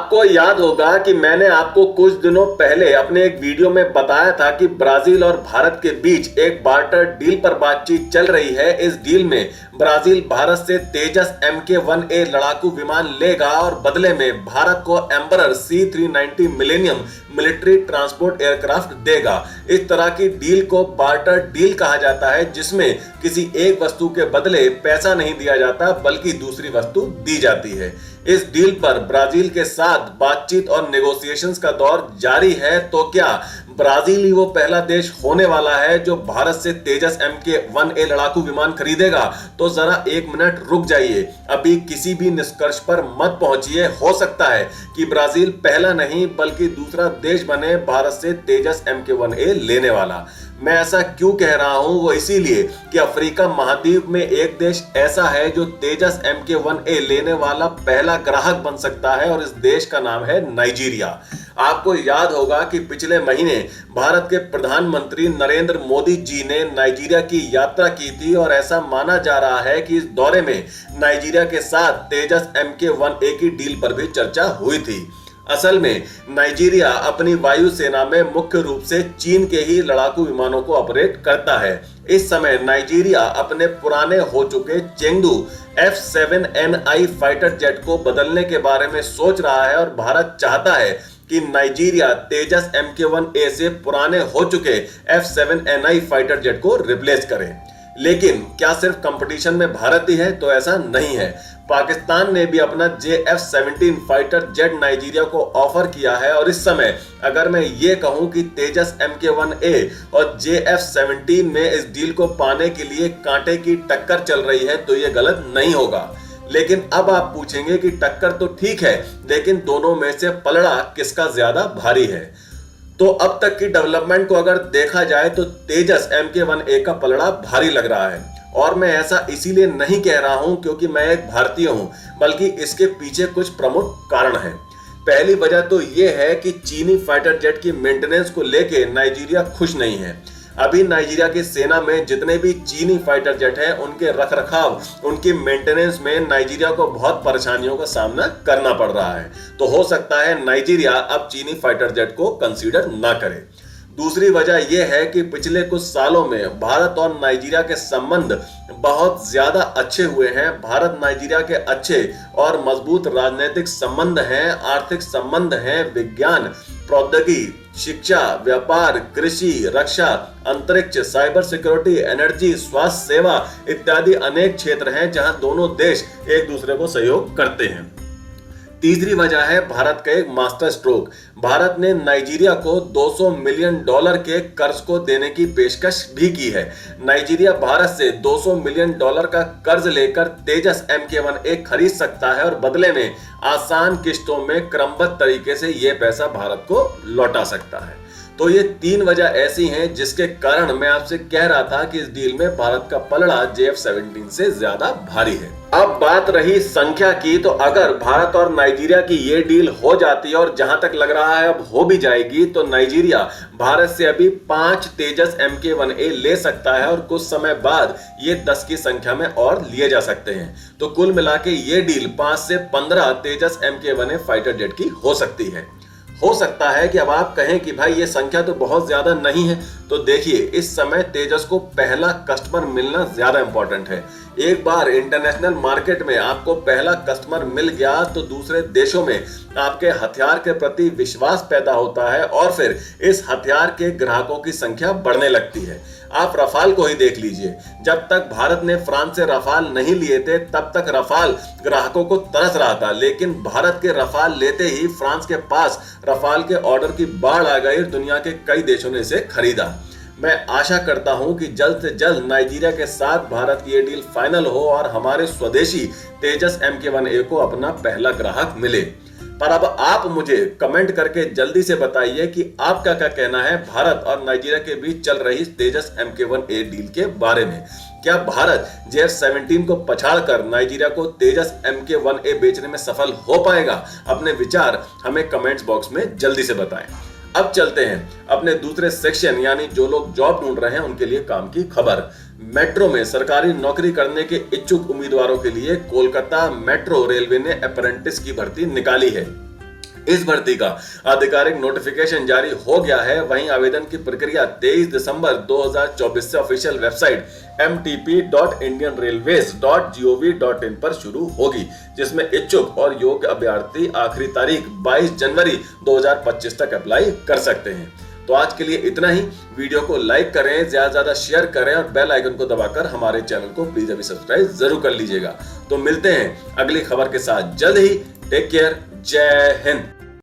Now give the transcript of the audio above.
आपको याद होगा कि मैंने आपको कुछ दिनों पहले अपने एक वीडियो में बताया था कि ब्राजील और भारत के बीच एक बार्टर डील पर बातचीत चल रही है। इस डील में ब्राजील भारत से तेजस MK-1A लड़ाकू विमान लेगा और बदले में भारत को एम्बरर C-390 millennium military transport aircraft देगा। इस तरह की डील को बार्टर डील कहा जाता है, जिसमें किसी एक वस्तु के बदले पैसा नहीं दिया जाता बल्कि दूसरी वस्तु दी जाती है। इस डील पर ब्राजील के साथ बातचीत और नेगोशिएशंस का दौर जारी है। तो क्या ब्राजील ही वो पहला देश होने वाला है जो भारत से तेजस MK-1A लड़ाकू विमान खरीदेगा? तो जरा एक मिनट रुक जाइए, अभी किसी भी निष्कर्ष पर मत पहुंचिए। हो सकता है कि ब्राजील पहला नहीं बल्कि दूसरा देश बने भारत से तेजस MK-1A लेने वाला। मैं ऐसा क्यों कह रहा हूं, वो इसीलिए कि अफ्रीका महाद्वीप में एक देश ऐसा है जो तेजस MK-1A लेने वाला पहला ग्राहक बन सकता है और इस देश का नाम है नाइजीरिया। आपको याद होगा कि पिछले महीने भारत के प्रधानमंत्री नरेंद्र मोदी जी ने नाइजीरिया की यात्रा की थी और ऐसा माना जा रहा है कि इस दौरे में नाइजीरिया के साथ तेजस MK-1A की डील पर भी चर्चा हुई थी। असल में नाइजीरिया अपनी वायुसेना में मुख्य रूप से चीन के ही लड़ाकू विमानों को ऑपरेट करता है। इस समय नाइजीरिया अपने पुराने हो चुके चेंगडू F-7NI फाइटर जेट को बदलने के बारे में सोच रहा है और भारत चाहता है कि नाइजीरिया तेजस MK-1A से पुराने हो चुके F-7NI फाइटर जेट को रिप्लेस करे। लेकिन क्या सिर्फ कंपटीशन में भारत ही है? तो ऐसा नहीं है। पाकिस्तान ने भी अपना JF-17 फाइटर जेट नाइजीरिया को ऑफर किया है और इस समय अगर मैं ये कहूं कि तेजस MK-1A और JF-17 में इस डील को पाने के लिए कांटे की टक्कर चल रही है तो ये गलत नहीं होगा। लेकिन अब आप पूछेंगे कि टक्कर तो ठीक है, लेकिन दोनों में से पलड़ा किसका ज्यादा भारी है? तो अब तक की डेवलपमेंट को अगर देखा जाए तो तेजस MK-1A का पलड़ा भारी लग रहा है। और मैं ऐसा इसीलिए नहीं कह रहा हूं क्योंकि मैं एक भारतीय हूं, बल्कि इसके पीछे कुछ प्रमुख कारण हैं। पहली वजह तो यह है कि चीनी फाइटर जेट की मेंटेनेंस को लेके नाइजीरिया खुश नहीं है। अभी नाइजीरिया की सेना में जितने भी चीनी फाइटर जेट हैं, उनके रखरखाव, उनकी मेंटेनेंस में नाइजीरिया को बहुत परेशानियों का सामना करना पड़ रहा है। तो हो सकता है नाइजीरिया अब चीनी फाइटर जेट को कंसीडर ना करे। दूसरी वजह यह है कि पिछले कुछ सालों में भारत और नाइजीरिया के संबंध बहुत ज्यादा अच्छे हुए हैं। भारत नाइजीरिया के अच्छे और मजबूत राजनीतिक संबंध हैं, आर्थिक संबंध हैं, विज्ञान, प्रौद्योगिकी, शिक्षा, व्यापार, कृषि, रक्षा, अंतरिक्ष, साइबर सिक्योरिटी, एनर्जी, स्वास्थ्य सेवा इत्यादि अनेक क्षेत्र हैं जहां दोनों देश एक दूसरे को सहयोग करते हैं। तीसरी वजह है भारत का एक मास्टर स्ट्रोक। भारत ने नाइजीरिया को $200 मिलियन के कर्ज को देने की पेशकश भी की है। नाइजीरिया भारत से $200 मिलियन का कर्ज लेकर तेजस MK-1A खरीद सकता है और बदले में आसान किस्तों में क्रमबद्ध तरीके से यह पैसा भारत को लौटा सकता है। तो ये तीन वजह ऐसी हैं जिसके कारण मैं आपसे कह रहा था कि इस डील में भारत का पलड़ा JF-17 से ज्यादा भारी है। अब बात रही संख्या की, तो अगर भारत और नाइजीरिया की ये डील हो जाती है और जहां तक लग रहा है अब हो भी जाएगी, तो नाइजीरिया भारत से अभी 5 तेजस MK-1A ले सकता है और कुछ समय बाद ये 10 की संख्या में और लिए जा सकते हैं। तो कुल मिला के ये डील 5 से 15 तेजस MK-1A फाइटर जेट की हो सकती है। हो सकता है कि अब आप कहें कि भाई ये संख्या तो बहुत ज्यादा नहीं है। तो देखिए, इस समय तेजस को पहला कस्टमर मिलना ज्यादा इंपॉर्टेंट है। एक बार इंटरनेशनल मार्केट में आपको पहला कस्टमर मिल गया तो दूसरे देशों में आपके हथियार के प्रति विश्वास पैदा होता है और फिर इस हथियार के ग्राहकों की संख्या बढ़ने लगती है। आप रफाल को ही देख लीजिए, जब तक भारत ने फ्रांस से रफाल नहीं लिए थे तब तक रफाल ग्राहकों को तरस रहा था, लेकिन भारत के रफाल लेते ही फ्रांस के पास रफाल के ऑर्डर की बाढ़ आ गई और दुनिया के कई देशों ने इसे खरीदा। मैं आशा करता हूं कि जल्द से जल्द नाइजीरिया के साथ भारत की ये डील फाइनल हो और हमारे स्वदेशी तेजस MK-1A को अपना पहला ग्राहक मिले। पर अब आप मुझे कमेंट करके जल्दी से बताइए कि आपका क्या कहना है भारत और नाइजीरिया के बीच चल रही तेजस MK-1A डील के बारे में। क्या भारत JF-17 को पछाड़कर नाइजीरिया को तेजस MK-1A बेचने में सफल हो पाएगा? अपने विचार हमें कमेंट्स बॉक्स में जल्दी से बताएं। अब चलते हैं अपने दूसरे सेक्शन, यानी जो लोग जॉब ढूंढ रहे हैं उनके लिए काम की खबर। मेट्रो में सरकारी नौकरी करने के इच्छुक उम्मीदवारों के लिए कोलकाता मेट्रो रेलवे ने अप्रेंटिस की भर्ती निकाली है। इस भर्ती का आधिकारिक नोटिफिकेशन जारी हो गया है। वहीं आवेदन की प्रक्रिया 23 दिसंबर 2024 से ऑफिशियल वेबसाइट mtp.indianrailways.gov.in पर शुरू होगी, जिसमें इच्छुक और योग्य अभ्यर्थी आखिरी तारीख 22 जनवरी 2025 तक अप्लाई कर सकते हैं। तो आज के लिए इतना ही। वीडियो को लाइक करें, ज्यादा से ज्यादा शेयर करें और बेल आइकन को दबाकर हमारे चैनल को प्लीज अभी सब्सक्राइब जरूर कर लीजिएगा। तो मिलते हैं अगली खबर के साथ जल्द ही। टेक केयर, जय हिंद।